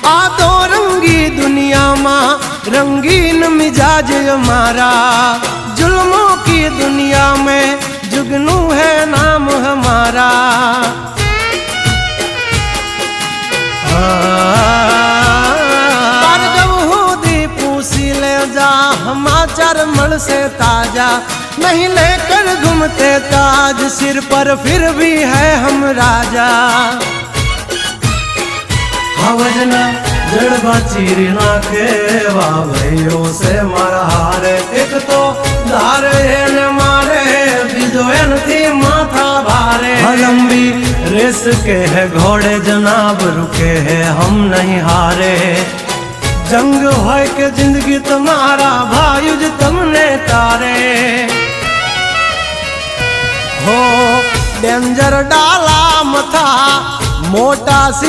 आ दो रंगी दुनिया में रंगीन मिजाज हमारा, जुल्मों की दुनिया में जुगनू है नाम हमारा। पर जब हूदी पूसी ले जा हमाचार मल से ताजा, नहीं लेकर घूमते ताज सिर पर फिर भी है हम राजा। वजना जड़बा चीरी नाखे वाभयो से मारा हारे, एक तो धारे ने मारे बीजो थी माथा भारे। लंबी रेस के है घोड़े जनाब रुके है हम नहीं हारे, जंग है के जिंदगी तुम्हारा भायुज तुमने तारे। हो डेंजर डाला मथा मोटा सी